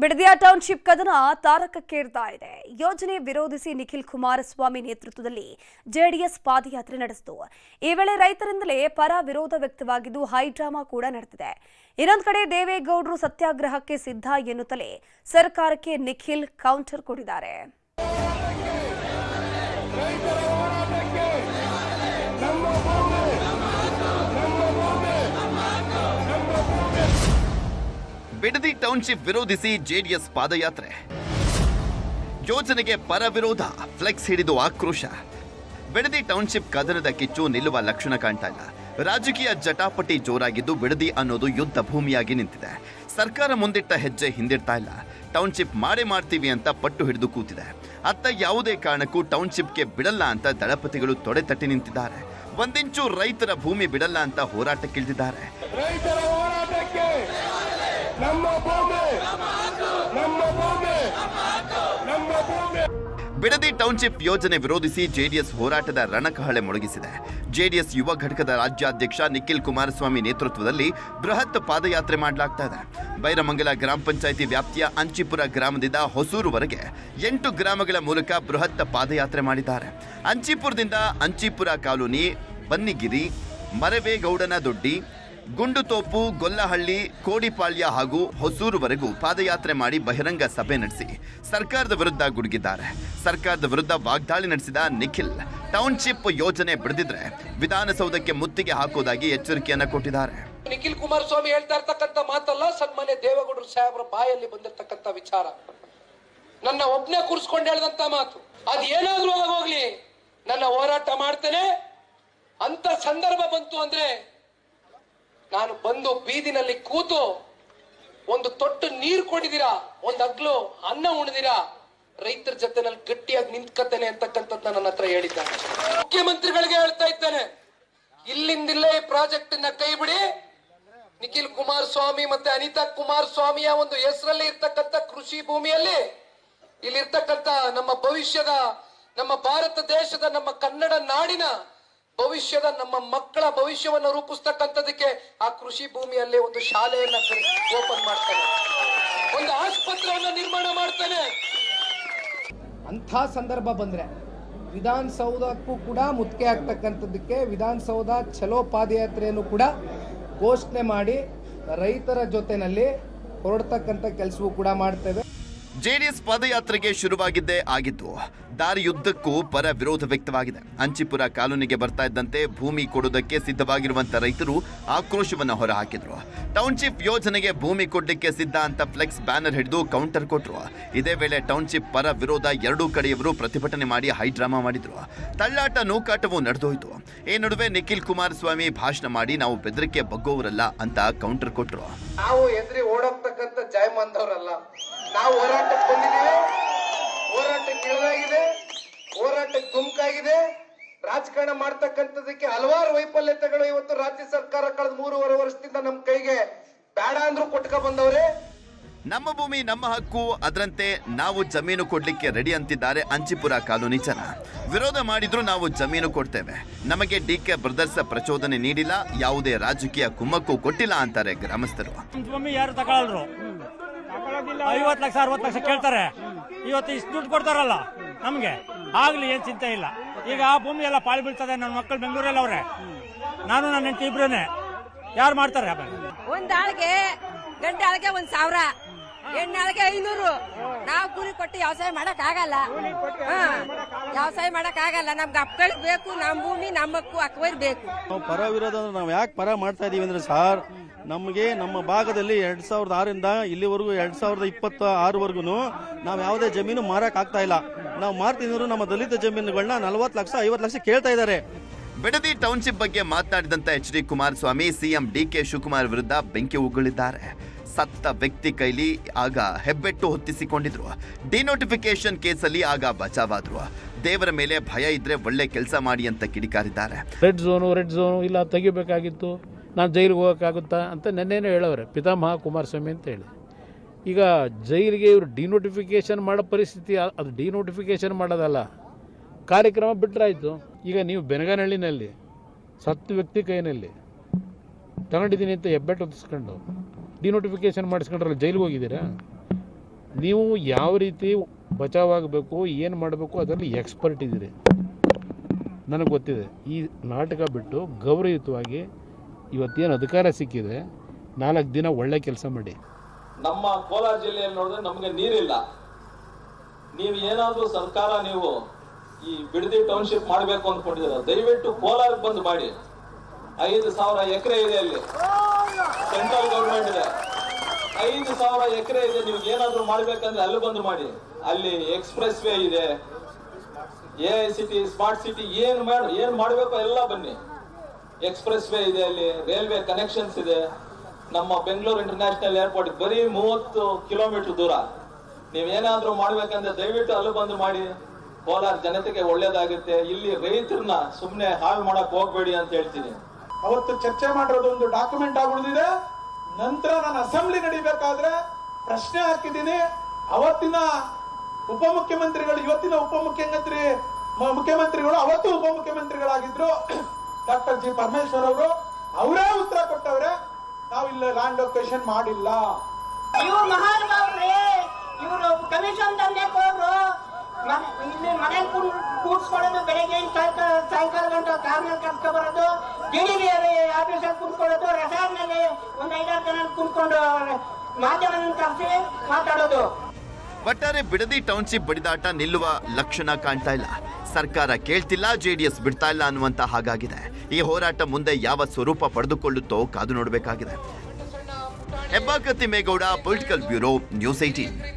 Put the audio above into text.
ಬಿಡದಿಯ township ಕದನ ತಾರಕಕ್ಕೇರ್ತಾ ಇದೆ. ಯೋಜನೆ ವಿರೋಧಿಸಿ ನಿಖಿಲ್ ಕುಮಾರಸ್ವಾಮಿ ನೇತೃತ್ವದಲ್ಲಿ ಜೆಡಿಎಸ್ ಪಾದಯಾತ್ರೆ ನಡೆಸಿತು. ಈ ವೇಳೆ ರೈತರಿಂದಲೇ ಪರ ವಿರೋಧ ವ್ಯಕ್ತವಾಗಿದ್ದು ಹೈಡ್ರಾಮಾ ಕೂಡ ನಡೆದಿದೆ. ಇನ್ನೊಂದು ಕಡೆ ದೇವೇಗೌಡರು ಸತ್ಯಾಗ್ರಹಕ್ಕೆ ಸಿದ್ಧ ಎನ್ನುತ್ತಲೇ ಸರ್ಕಾರಕ್ಕೆ ನಿಖಿಲ್ ಕೌಂಟರ್ ಕೊಟ್ಟಿದ್ದಾರೆ. ಬಿಡದಿ ಟೌನ್ಶಿಪ್ ವಿರೋಧಿಸಿ ಜೆಡಿಎಸ್ ಪಾದಯಾತ್ರೆ. ಯೋಜನೆಗೆ ಪರ ವಿರೋಧ, ಫ್ಲೆಕ್ಸ್ ಹಿಡಿದು ಆಕ್ರೋಶ. ಬಿಡದಿ ಟೌನ್ಶಿಪ್ ಕದನದ ಕಿಚ್ಚು ನಿಲ್ಲುವ ಲಕ್ಷಣ ಕಾಣ್ತಾ ಇಲ್ಲ. ರಾಜಕೀಯ ಜಟಾಪಟಿ ಜೋರಾಗಿದ್ದು ಬಿಡದಿ ಅನ್ನೋದು ಯುದ್ಧ ಭೂಮಿಯಾಗಿ ನಿಂತಿದೆ. ಸರ್ಕಾರ ಮುಂದಿಟ್ಟ ಹೆಜ್ಜೆ ಹಿಂದಿಡ್ತಾ ಇಲ್ಲ. ಟೌನ್ಶಿಪ್ ಮಾಡ್ತೀವಿ ಅಂತ ಪಟ್ಟು ಹಿಡಿದು ಕೂತಿದೆ. ಅತ್ತ ಯಾವುದೇ ಕಾರಣಕ್ಕೂ ಟೌನ್ಶಿಪ್ಗೆ ಬಿಡಲ್ಲ ಅಂತ ದಳಪತಿಗಳು ತೊಡೆ ತಟ್ಟಿ ನಿಂತಿದ್ದಾರೆ. ಒಂದಿಂಚು ರೈತರ ಭೂಮಿ ಬಿಡಲ್ಲ ಅಂತ ಹೋರಾಟಕ್ಕಿಳಿದಿದ್ದಾರೆ. ಬಿಡದಿ ಟೌನ್ಶಿಪ್ ಯೋಜನೆ ವಿರೋಧಿಸಿ ಜೆಡಿಎಸ್ ಹೋರಾಟದ ರಣಕಹಳೆ ಮೊಳಗಿಸಿದೆ. ಜೆಡಿಎಸ್ ಯುವ ಘಟಕದ ರಾಜ್ಯಾಧ್ಯಕ್ಷ ನಿಖಿಲ್ ಕುಮಾರಸ್ವಾಮಿ ನೇತೃತ್ವದಲ್ಲಿ ಬೃಹತ್ ಪಾದಯಾತ್ರೆ ಮಾಡಲಾಗ್ತಾ ಇದೆ. ಬೈರಮಂಗಲ ಗ್ರಾಮ ಪಂಚಾಯಿತಿ ವ್ಯಾಪ್ತಿಯ ಅಂಚಿಪುರ ಗ್ರಾಮದಿಂದ ಹೊಸೂರುವರೆಗೆ 8 ಗ್ರಾಮಗಳ ಮೂಲಕ ಬೃಹತ್ ಪಾದಯಾತ್ರೆ ಮಾಡಿದ್ದಾರೆ. ಅಂಚಿಪುರದಿಂದ ಅಂಚಿಪುರ ಕಾಲೋನಿ, ಬನ್ನಿಗಿರಿ, ಮರವೇಗೌಡನ ದೊಡ್ಡಿ, ಗುಂಡುತೋಪು, ಗೊಲ್ಲಹಳ್ಳಿ, ಕೋಡಿಪಾಳ್ಯ ಹಾಗೂ ಹೊಸೂರುವರೆಗೂ ಪಾದಯಾತ್ರೆ ಮಾಡಿ ಬಹಿರಂಗ ಸಭೆ ನಡೆಸಿ ಸರ್ಕಾರದ ವಿರುದ್ಧ ಗುಡುಗಿದ್ದಾರೆ. ಸರ್ಕಾರದ ವಿರುದ್ಧ ವಾಗ್ದಾಳಿ ನಡೆಸಿದ ನಿಖಿಲ್ ಟೌನ್ಶಿಪ್ ಯೋಜನೆ ಬಿಡದಿದ್ರೆ ವಿಧಾನಸೌಧಕ್ಕೆ ಮುತ್ತಿಗೆ ಹಾಕೋದಾಗಿ ಎಚ್ಚರಿಕೆಯನ್ನ ಕೊಟ್ಟಿದ್ದಾರೆ. ನಿಖಿಲ್ ಕುಮಾರಸ್ವಾಮಿ ಹೇಳ್ತಾ ಇರ್ತಕ್ಕಂಥ ಮಾತಲ್ಲ, ಸನ್ಮಾನ್ಯ ದೇವೇಗೌಡರು ಸಾಹೇಬರ ಬಾಯಲ್ಲಿ ಬಂದಿರತಕ್ಕಂಥ ವಿಚಾರ. ನನ್ನ ಒಬ್ಬನೇ ಕೂರಿಸ್ಕೊಂಡು ಹೇಳಿದಂತ ಮಾತು. ಅದು ಏನಾದ್ರೂ ಆಗೋಗ್ಲಿ, ನನ್ನ ಹೋರಾಟ ಮಾಡ್ತೇನೆ ಅಂತ ಸಂದರ್ಭ ಬಂತು ಅಂದ್ರೆ ನಾನು ಬಂದು ಬೀದಿನಲ್ಲಿ ಕೂತು ಒಂದು ತೊಟ್ಟು ನೀರು ಕೊಡಿದಿರಾ, ಒಂದು ಅಗ್ಲು ಅನ್ನ ಉಣಿದಿರಾ, ರೈತರ ಜೊತೆನಲ್ಲಿ ಗಟ್ಟಿಯಾಗಿ ನಿಂತ್ಕತ್ತೇನೆ ಅಂತಕ್ಕಂಥದ್ದು ನನ್ನ ಹತ್ರ ಹೇಳಿದ್ದಾನೆ. ಮುಖ್ಯಮಂತ್ರಿಗಳಿಗೆ ಹೇಳ್ತಾ ಇದ್ದೇನೆ, ಇಲ್ಲಿಂದಿಲ್ಲೇ ಈ ಪ್ರಾಜೆಕ್ಟ್ ನ ಕೈ ಬಿಡಿ. ನಿಖಿಲ್ ಕುಮಾರಸ್ವಾಮಿ ಮತ್ತೆ ಅನಿತಾ ಕುಮಾರಸ್ವಾಮಿಯ ಒಂದು ಹೆಸರಲ್ಲಿ ಇರ್ತಕ್ಕಂಥ ಕೃಷಿ ಭೂಮಿಯಲ್ಲಿ ಇಲ್ಲಿರ್ತಕ್ಕಂಥ ನಮ್ಮ ಭವಿಷ್ಯದ, ನಮ್ಮ ಭಾರತ ದೇಶದ, ನಮ್ಮ ಕನ್ನಡ ನಾಡಿನ ಭವಿಷ್ಯದ, ನಮ್ಮ ಮಕ್ಕಳ ಭವಿಷ್ಯವನ್ನು ರೂಪಿಸ್ತಕ್ಕಂಥದಕ್ಕೆ ಆ ಕೃಷಿ ಭೂಮಿಯಲ್ಲಿ ಒಂದು ಶಾಲೆಯನ್ನ ಓಪನ್ ಮಾಡ್ತಾನೆ, ಒಂದು ಆಸ್ಪತ್ರೆಯನ್ನು ನಿರ್ಮಾಣ ಮಾಡ್ತಾನೆ. ಅಂಥ ಸಂದರ್ಭ ಬಂದ್ರೆ ವಿಧಾನಸೌಧಕ್ಕೂ ಕೂಡ ಮುತ್ತಿಗೆ ಆಗ್ತಕ್ಕಂಥದ್ದಕ್ಕೆ ವಿಧಾನಸೌಧ ಚಲೋ ಪಾದಯಾತ್ರೆಯನ್ನು ಕೂಡ ಘೋಷಣೆ ಮಾಡಿ ರೈತರ ಜೊತೆನಲ್ಲಿ ಹೊರಡ್ತಕ್ಕಂಥ ಕೆಲಸವೂ ಕೂಡ ಮಾಡ್ತೇವೆ. ಜೆಡಿಎಸ್ ಪಾದಯಾತ್ರೆಗೆ ಶುರುವಾಗಿದ್ದೇ ಆಗಿದ್ದು ದಾರಿಯುದ್ದಕ್ಕೂ ಪರ ವಿರೋಧ ವ್ಯಕ್ತವಾಗಿದೆ. ಅಂಚಿಪುರ ಕಾಲೋನಿಗೆ ಬರ್ತಾ ಇದ್ದಂತೆ ಭೂಮಿ ಕೊಡುವುದಕ್ಕೆ ಸಿದ್ಧವಾಗಿರುವಂತ ರೈತರು ಆಕ್ರೋಶವನ್ನು ಹೊರಹಾಕಿದ್ರು. ಟೌನ್ಶಿಪ್ ಯೋಜನೆಗೆ ಭೂಮಿ ಕೊಡ್ಲಿಕ್ಕೆ ಸಿದ್ಧ ಅಂತ ಫ್ಲೆಕ್ಸ್ ಬ್ಯಾನರ್ ಹಿಡಿದು ಕೌಂಟರ್ ಕೊಟ್ರು. ಇದೇ ವೇಳೆ ಟೌನ್ಶಿಪ್ ಪರ ವಿರೋಧ ಎರಡೂ ಕಡೆಯವರು ಪ್ರತಿಭಟನೆ ಮಾಡಿ ಹೈಡ್ರಾಮಾ ಮಾಡಿದ್ರು. ತಳ್ಳಾಟ ನೂಕಾಟವೂ ನಡೆದೋಯ್ತು. ಈ ನಡುವೆ ನಿಖಿಲ್ ಕುಮಾರಸ್ವಾಮಿ ಭಾಷಣ ಮಾಡಿ ನಾವು ಬೆದರಿಕೆ ಬಗ್ಗೋವರಲ್ಲ ಅಂತ ಕೌಂಟರ್ ಕೊಟ್ರು. ನಾವು ಎದುರಿ ಓಡೋಗ್ತಕ್ಕಂಥ ಜಾಯಮಾನದವರಲ್ಲ. ನಾವು ಹೋರಾಟಕ್ಕೆ ಬಂದಿದ್ದೀವಿ, ಹೋರಾಟಕ್ಕೆ ಇಳಿದಾಗಿದೆ, ಹೋರಾಟಕ್ಕೆ ಧುಮುಕಾಗಿದೆ. ರಾಜಕಾರಣ ಮಾಡ್ತಕ್ಕಂಥದಕ್ಕೆ ಹಲವಾರು ವೈಫಲ್ಯತೆಗಳು ಇವತ್ತು ರಾಜ್ಯ ಸರ್ಕಾರ ಕಳೆದ 3.5 ವರ್ಷದಿಂದ ನಮ್ಮ ಕೈಗೆ ಬೇಡ ಅಂದ್ರೂ ಕೊಟ್ಕ ಬಂದವ್ರೆ. ನಮ್ಮ ಭೂಮಿ ನಮ್ಮ ಹಕ್ಕು, ಅದರಂತೆ ನಾವು ಜಮೀನು ಕೊಡ್ಲಿಕ್ಕೆ ರೆಡಿ ಅಂತಿದ್ದಾರೆ ಅಂಚಿಪುರ ಕಾಲೋನಿ ಜನ. ವಿರೋಧ ಮಾಡಿದ್ರು ನಾವು ಜಮೀನು ಕೊಡ್ತೇವೆ, ನಮಗೆ ಡಿಕೆ ಬ್ರದರ್ಸ್ ಪ್ರಚೋದನೆ ನೀಡಿಲ್ಲ, ಯಾವುದೇ ರಾಜಕೀಯ ಕುಮ್ಮಕ್ಕು ಕೊಟ್ಟಿಲ್ಲ ಅಂತಾರೆ ಗ್ರಾಮಸ್ಥರು. ಭೂಮಿ ಯಾರು ತಗೊಳ್ಳರು, 50 ಲಕ್ಷ 60 ಲಕ್ಷ ಕೇಳ್ತಾರೆ. ಇವತ್ತು ಇಷ್ಟು ದುಡ್ಡು ಕೊಡ್ತಾರಲ್ಲ ನಮ್ಗೆ, ಆಗ್ಲಿ ಏನ್ ಚಿಂತೆ ಇಲ್ಲ. ಈಗ ಆ ಭೂಮಿ ಎಲ್ಲ ಪಾಳಿ ಬೀಳ್ತದೆ. ನನ್ನ ಮಕ್ಕಳು ಬೆಂಗಳೂರಲ್ಲಿ ಅವ್ರೆ, ನಾನು ನನ್ನ ಹೆಂಡತಿ ಇಬ್ರೇನೆ. ಯಾರು ಮಾಡ್ತಾರೆ? ಒಂದ್ ಆಳ್ಗೆ ಗಂಟೆ ಆಳ್ಗೆ 1000, ಹೆಣ್ಣಾಳ್ಗೆ 500. ನಾವು ಕೂಲಿ ಕೊಟ್ಟು ವ್ಯವಸಾಯ ಮಾಡಕ್ ಆಗಲ್ಲ. ವ್ಯವಸಾಯ ಮಾಡಕ್ ಆಗಲ್ಲ. ನಮ್ಗೆ ಅಕ್ಕಳು ಬೇಕು, ನಮ್ ಭೂಮಿ ನಮ್ಮಕ್ಕೂ ಅಕ್ಕವರ್ ಬೇಕು. ಪರ ವಿರೋಧ ನಾವು ಯಾಕೆ ಪರ ಮಾಡ್ತಾ ಇದೀವಿ ಅಂದ್ರೆ ಸರ್, ನಮಗೆ ನಮ್ಮ ಭಾಗದಲ್ಲಿ 2006ರಿಂದ ಇಲ್ಲಿವರೆಗೂ 2026ವರೆಗೂ ನಾವು ಯಾವುದೇ ಜಮೀನು ಮಾರಕ್ ಆಗ್ತಾ ಇಲ್ಲ. ನಾವು ಮಾರ್ತಿದ್ರು ನಮ್ಮ ದಲಿತ ಜಮೀನುಗಳನ್ನ 40 ಲಕ್ಷ 50 ಲಕ್ಷ ಕೇಳ್ತಾ ಇದ್ದಾರೆ. ಬಿಡದಿ ಟೌನ್ಶಿಪ್ ಬಗ್ಗೆ ಮಾತನಾಡಿದಂತ ಎಚ್.ಡಿ. ಕುಮಾರಸ್ವಾಮಿ ಸಿಎಂ ಡಿ.ಕೆ. ಶಿವಕುಮಾರ್ ವಿರುದ್ಧ ಬೆಂಕಿ ಉಗುಳಿದ್ದಾರೆ. ಸತ್ತ ವ್ಯಕ್ತಿ ಕೈಲಿ ಆಗ ಹೆಬ್ಬೆಟ್ಟು ಹೊತ್ತಿಸಿಕೊಂಡಿದ್ರು. ಡಿನೋಟಿಫಿಕೇಶನ್ ಕೇಸಲ್ಲಿ ಆಗ ಬಚಾವಾದ್ರು. ದೇವರ ಮೇಲೆ ಭಯ ಇದ್ರೆ ಒಳ್ಳೆ ಕೆಲಸ ಮಾಡಿ ಅಂತ ಕಿಡಿಕಾರಿದ್ದಾರೆ. ರೆಡ್ ಝೋನು ಇಲ್ಲ ತೆಗಿಬೇಕಾಗಿತ್ತು, ನಾನು ಜೈಲಿಗೆ ಹೋಗೋಕ್ಕಾಗುತ್ತಾ ಅಂತ ನೆನ್ನೆನೇ ಹೇಳವ್ರೆ ಪಿತಾಮಹ ಕುಮಾರಸ್ವಾಮಿ ಅಂತ ಹೇಳಿ. ಈಗ ಜೈಲಿಗೆ ಇವರು ಡಿನೋಟಿಫಿಕೇಶನ್ ಮಾಡೋ ಪರಿಸ್ಥಿತಿ, ಅದು ಡಿನೋಟಿಫಿಕೇಶನ್ ಮಾಡೋದಲ್ಲ, ಕಾರ್ಯಕ್ರಮ ಬಿಟ್ಟರಾಯಿತು. ಈಗ ನೀವು ಬೆನಗನಹಳ್ಳಿನಲ್ಲಿ ಸತ್ತು ವ್ಯಕ್ತಿ ಕೈನಲ್ಲಿ ತಗೊಂಡಿದ್ದೀನಿ ಅಂತ ಹೆಬ್ಬೆಟ್ಟು ಹೊತ್ತಿಸ್ಕೊಂಡು ಡಿನೋಟಿಫಿಕೇಶನ್ ಮಾಡಿಸ್ಕೊಂಡ್ರಲ್ಲ, ಜೈಲಿಗೆ ಹೋಗಿದ್ದೀರಾ? ನೀವು ಯಾವ ರೀತಿ ಬಚಾವಾಗಬೇಕು, ಏನು ಮಾಡಬೇಕು ಅದರಲ್ಲಿ ಎಕ್ಸ್ಪರ್ಟ್ ಇದ್ದೀರಿ, ನನಗೆ ಗೊತ್ತಿದೆ. ಈ ನಾಟಕ ಬಿಟ್ಟು ಗೌರವಯುತವಾಗಿ ಇವತ್ತೇನು ಅಧಿಕಾರ ಸಿಕ್ಕಿದೆ 4 ದಿನ ಒಳ್ಳೆ ಕೆಲಸ ಮಾಡಿ. ನಮ್ಮ ಕೋಲಾರ ಜಿಲ್ಲೆಯಲ್ಲಿ ನೋಡಿದ್ರೆ ನಮಗೆ ನೀರಿಲ್ಲ. ನೀವು ಏನಾದರೂ ಸರ್ಕಾರ ನೀವು ಈ ಬಿಡದಿ ಟೌನ್ಶಿಪ್ ಮಾಡಬೇಕು ಅಂದ್ಕೊಂಡಿದ್ದೀರ, ದಯವಿಟ್ಟು ಕೋಲಾರಕ್ಕೆ ಬಂದು ಮಾಡಿ. 5,000 ಎಕರೆ ಇದೆ, ಅಲ್ಲಿ ಸೆಂಟ್ರಲ್ ಗೌರ್ಮೆಂಟ್ ಇದೆ. 5,000 ಎಕರೆ ಇದೆ. ನಿಮ್ಗೆ ಏನಾದ್ರು ಮಾಡ್ಬೇಕಂದ್ರೆ ಅಲ್ಲಿ ಬಂದು ಮಾಡಿ. ಅಲ್ಲಿ ಎಕ್ಸ್ಪ್ರೆಸ್ ವೇ ಇದೆ, AICT, ಸ್ಮಾರ್ಟ್ ಸಿಟಿ, ಏನ್ ಮಾಡ್ಬೇಕು ಎಲ್ಲ ಬನ್ನಿ. ಎಕ್ಸ್ಪ್ರೆಸ್ ವೇ ಇದೆ, ಅಲ್ಲಿ ರೈಲ್ವೆ ಕನೆಕ್ಷನ್ಸ್ ಇದೆ. ನಮ್ಮ ಬೆಂಗಳೂರು ಇಂಟರ್ನ್ಯಾಷನಲ್ ಏರ್ಪೋರ್ಟ್ ಬರೀ 30 ಕಿಲೋಮೀಟರ್ ದೂರ. ನೀವೇನಾದ್ರೂ ಮಾಡ್ಬೇಕಂದ್ರೆ ದಯವಿಟ್ಟು ಅಲ್ಲಿ ಬಂದು ಮಾಡಿ. ಕೋಲಾರ ಜನತೆಗೆ ಒಳ್ಳೇದಾಗುತ್ತೆ. ಇಲ್ಲಿ ರೈತರನ್ನ ಸುಮ್ನೆ ಹಾಳು ಮಾಡಕ್ ಹೋಗ್ಬೇಡಿ ಅಂತ ಹೇಳ್ತೀನಿ. ಅವತ್ತು ಚರ್ಚೆ ಮಾಡಿರೋದು ಒಂದು ಡಾಕ್ಯುಮೆಂಟ್ ಆಗಿ ಉಳಿದಿದೆ. ನಂತರ ನಾನು ಅಸೆಂಬ್ಲಿ ನಡೀಬೇಕಾದ್ರೆ ಪ್ರಶ್ನೆ ಹಾಕಿದ್ದೀನಿ. ಅವತ್ತಿನ ಉಪಮುಖ್ಯಮಂತ್ರಿಗಳು, ಇವತ್ತಿನ ಮುಖ್ಯಮಂತ್ರಿಗಳು ಅವತ್ತು ಉಪಮುಖ್ಯಮಂತ್ರಿಗಳಾಗಿದ್ರು ಡಾಕ್ಟರ್ ಜಿ ಪರಮೇಶ್ವರ್ ಅವರು. ಅವರೇ ಉತ್ತರ ಕೊಟ್ಟವ್ರೆ, ನಾವು ಇಲ್ಲ ಲ್ಯಾಂಡ್ ಲೊಕೇಶನ್ ಮಾಡಿಲ್ಲ. ಇವ್ರು ಮಹಾನುಭಾವ್ರಿ, ಇವರು ಕಮಿಷನ್ ತಂದೆಕೋರು ಇಲ್ಲಿ ಮನೇಲಿ ಕೂಡ್ಸ್ಕೊಳ್ಳೋದು, ಬೆಳಗ್ಗೆ ಸಾಯಂಕಾಲ ಗಂಟೆ ಕಾರ್ನಲ್ಲಿ ಕರ್ಕೊ ಬರೋದು, DDB ಆಫೀಸಲ್ಲಿ ಕುಂತ್ಕೊಳ್ಳೋದು, ರೆಸಾರ್ಟ್ನಲ್ಲಿ ಒಂದು 5-6 ಜನ ಕುಂತ್ಕೊಂಡು ಮಾಧ್ಯಮವನ್ನು ಕರೆಸಿ ಮಾತಾಡೋದು. ಒಟ್ಟಾರೆ ಬಿಡದಿ ಟೌನ್ಶಿಪ್ ಬಡಿದಾಟ ನಿಲ್ಲುವ ಲಕ್ಷಣ ಕಾಣ್ತಾ ಇಲ್ಲ. ಸರ್ಕಾರ ಕೇಳ್ತಿಲ್ಲ, JDS ಬಿಡ್ತಾ ಇಲ್ಲ ಅನ್ನುವಂತ ಹಾಗಾಗಿದೆ. ಈ ಹೋರಾಟ ಮುಂದೆ ಯಾವ ಸ್ವರೂಪ ಪಡೆದುಕೊಳ್ಳುತ್ತೋ ಕಾದು ನೋಡಬೇಕಾಗಿದೆ. ಹೆಬ್ಬಾಕತ್ತಿ ಮೇಗೌಡ, ಪೊಲಿಟಿಕಲ್ ಬ್ಯೂರೋ, ನ್ಯೂಸ್ 18.